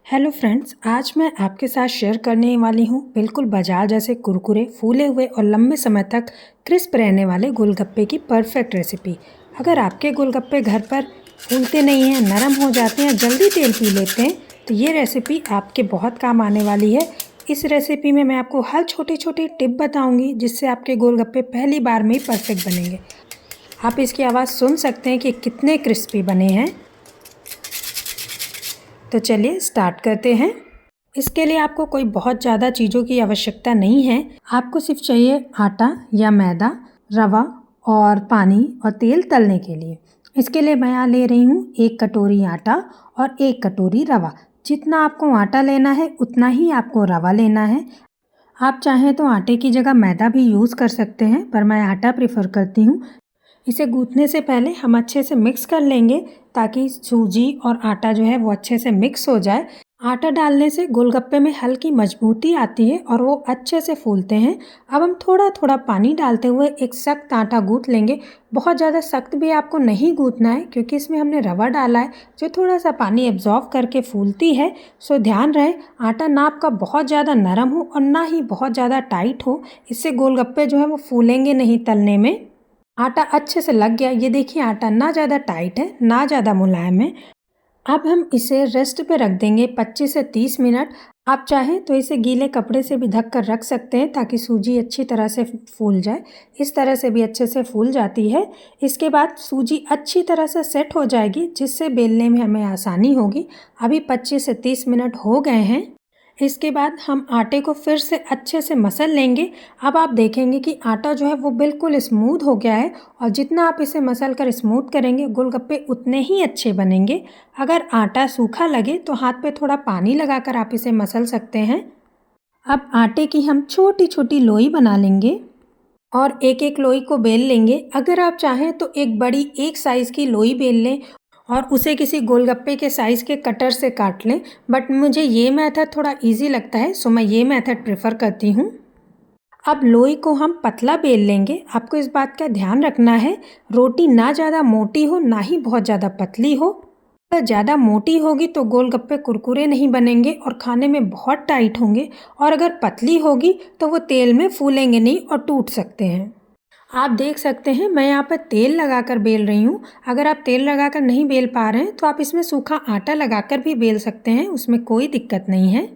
Hello friends, आज मैं आपके साथ शेयर करने वाली हूँ बिल्कुल बाजार जैसे कुरकुरे फूले हुए और लंबे समय तक क्रिस्प रहने वाले गोलगप्पे की परफेक्ट रेसिपी। अगर आपके गोलगप्पे घर पर फूलते नहीं हैं, नरम हो जाते हैं, जल्दी तेल पी लेते हैं, तो ये रेसिपी आपके बहुत काम आने वाली है। इस रेसिपी में मैं आपको हर छोटी छोटी टिप बताऊँगी जिससे आपके गोलगप्पे पहली बार में ही परफेक्ट बनेंगे। आप इसकी आवाज़ सुन सकते हैं कि कितने क्रिस्पी बने हैं। तो चलिए स्टार्ट करते हैं। इसके लिए आपको कोई बहुत ज़्यादा चीज़ों की आवश्यकता नहीं है। आपको सिर्फ चाहिए आटा या मैदा, रवा और पानी और तेल तलने के लिए। इसके लिए मैं यहाँ ले रही हूँ 1 कटोरी आटा और 1 कटोरी रवा। जितना आपको आटा लेना है उतना ही आपको रवा लेना है। आप चाहें तो आटे की जगह मैदा भी यूज़ कर सकते हैं, पर मैं आटा प्रेफर करती हूँ। इसे गूँथने से पहले हम अच्छे से मिक्स कर लेंगे ताकि सूजी और आटा जो है वो अच्छे से मिक्स हो जाए। आटा डालने से गोलगप्पे में हल्की मजबूती आती है और वो अच्छे से फूलते हैं। अब हम थोड़ा थोड़ा पानी डालते हुए एक सख्त आटा गूँथ लेंगे। बहुत ज़्यादा सख्त भी आपको नहीं गूँथना है क्योंकि इसमें हमने रवा डाला है जो थोड़ा सा पानी एब्जॉर्व करके फूलती है। सो ध्यान रहे आटा ना आपका बहुत ज़्यादा नरम हो और ना ही बहुत ज़्यादा टाइट हो, इससे गोलगप्पे जो है वो फूलेंगे नहीं तलने में। आटा अच्छे से लग गया। ये देखिए आटा ना ज़्यादा टाइट है ना ज़्यादा मुलायम है। अब हम इसे रेस्ट पे रख देंगे 25 से 30 मिनट। आप चाहें तो इसे गीले कपड़े से भी ढक कर रख सकते हैं ताकि सूजी अच्छी तरह से फूल जाए। इस तरह से भी अच्छे से फूल जाती है। इसके बाद सूजी अच्छी तरह से सेट हो जाएगी जिससे बेलने में हमें आसानी होगी। अभी 25 से 30 मिनट हो गए हैं। इसके बाद हम आटे को फिर से अच्छे से मसल लेंगे। अब आप देखेंगे कि आटा जो है वो बिल्कुल स्मूथ हो गया है और जितना आप इसे मसल कर स्मूथ करेंगे गोलगप्पे उतने ही अच्छे बनेंगे। अगर आटा सूखा लगे तो हाथ पे थोड़ा पानी लगाकर आप इसे मसल सकते हैं। अब आटे की हम छोटी छोटी लोई बना लेंगे और एक एक लोई को बेल लेंगे। अगर आप चाहें तो एक बड़ी एक साइज़ की लोई बेल लें और उसे किसी गोलगप्पे के साइज़ के कटर से काट लें, बट मुझे ये मेथड थोड़ा इजी लगता है सो मैं ये मेथड प्रेफर करती हूँ। अब लोई को हम पतला बेल लेंगे। आपको इस बात का ध्यान रखना है रोटी ना ज़्यादा मोटी हो ना ही बहुत ज़्यादा पतली हो। अगर ज़्यादा मोटी होगी तो गोलगप्पे कुरकुरे नहीं बनेंगे और खाने में बहुत टाइट होंगे, और अगर पतली होगी तो वो तेल में फूलेंगे नहीं और टूट सकते हैं। आप देख सकते हैं मैं यहाँ पर तेल लगाकर बेल रही हूँ। अगर आप तेल लगाकर नहीं बेल पा रहे हैं तो आप इसमें सूखा आटा लगाकर भी बेल सकते हैं, उसमें कोई दिक्कत नहीं है।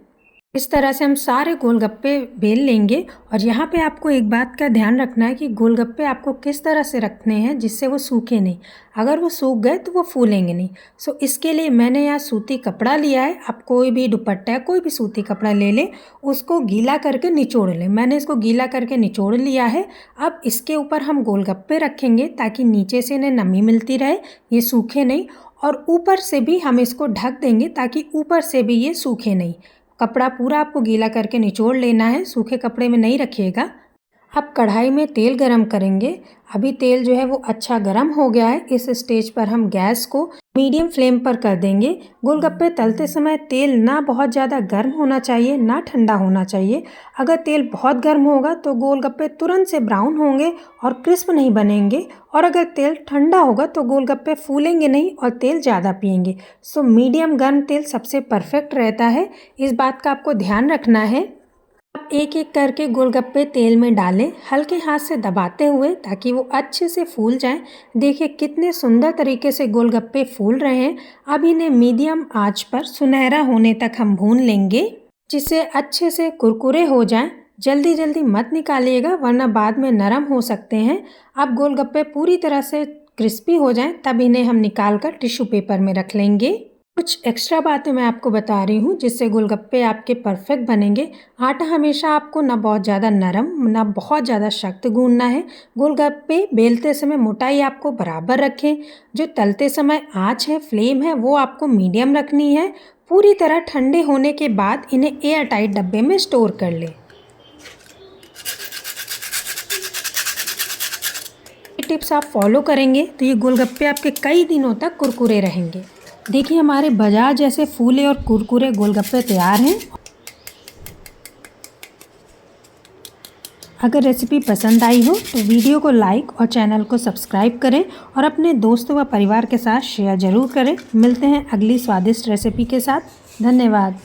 इस तरह से हम सारे गोलगप्पे बेल लेंगे। और यहाँ पे आपको एक बात का ध्यान रखना है कि गोलगप्पे आपको किस तरह से रखने हैं जिससे वो सूखे नहीं। अगर वो सूख गए तो वो फूलेंगे नहीं। सो इसके लिए मैंने यहाँ सूती कपड़ा लिया है। आप कोई भी दुपट्टा कोई भी सूती कपड़ा ले लें, उसको गीला करके निचोड़ लें। मैंने इसको गीला करके निचोड़ लिया है। अब इसके ऊपर हम गोलगप्पे रखेंगे ताकि नीचे से इन्हें नमी मिलती रहे, ये सूखे नहीं, और ऊपर से भी हम इसको ढक देंगे ताकि ऊपर से भी ये सूखे नहीं। कपड़ा पूरा आपको गीला करके निचोड़ लेना है, सूखे कपड़े में नहीं रखिएगा। अब कढ़ाई में तेल गरम करेंगे। अभी तेल जो है वो अच्छा गरम हो गया है। इस स्टेज पर हम गैस को मीडियम फ्लेम पर कर देंगे। गोलगप्पे तलते समय तेल ना बहुत ज़्यादा गर्म होना चाहिए ना ठंडा होना चाहिए। अगर तेल बहुत गर्म होगा तो गोलगप्पे तुरंत से ब्राउन होंगे और क्रिस्प नहीं बनेंगे, और अगर तेल ठंडा होगा तो गोलगप्पे फूलेंगे नहीं और तेल ज़्यादा पिएंगे। सो मीडियम गर्म तेल सबसे परफेक्ट रहता है, इस बात का आपको ध्यान रखना है। अब एक एक करके गोलगप्पे तेल में डालें, हल्के हाथ से दबाते हुए ताकि वो अच्छे से फूल जाएं। देखिए कितने सुंदर तरीके से गोलगप्पे फूल रहे हैं। अब इन्हें मीडियम आंच पर सुनहरा होने तक हम भून लेंगे जिससे अच्छे से कुरकुरे हो जाएं। जल्दी जल्दी मत निकालिएगा वरना बाद में नरम हो सकते हैं। अब गोलगप्पे पूरी तरह से क्रिस्पी हो जाएं तब इन्हें हम निकाल कर टिश्यू पेपर में रख लेंगे। कुछ एक्स्ट्रा बातें मैं आपको बता रही हूँ जिससे गोलगप्पे आपके परफेक्ट बनेंगे। आटा हमेशा आपको ना बहुत ज़्यादा नरम ना बहुत ज़्यादा सख्त गूंदना है। गोलगप्पे बेलते समय मोटाई आपको बराबर रखें। जो तलते समय आँच है, फ्लेम है, वो आपको मीडियम रखनी है। पूरी तरह ठंडे होने के बाद इन्हें एयर टाइट डब्बे में स्टोर कर लें। ये टिप्स आप फॉलो करेंगे तो ये गोलगप्पे आपके कई दिनों तक कुरकुरे रहेंगे। देखिए हमारे बाजार जैसे फूले और कुरकुरे गोलगप्पे तैयार हैं। अगर रेसिपी पसंद आई हो तो वीडियो को लाइक और चैनल को सब्सक्राइब करें और अपने दोस्तों व परिवार के साथ शेयर ज़रूर करें। मिलते हैं अगली स्वादिष्ट रेसिपी के साथ। धन्यवाद।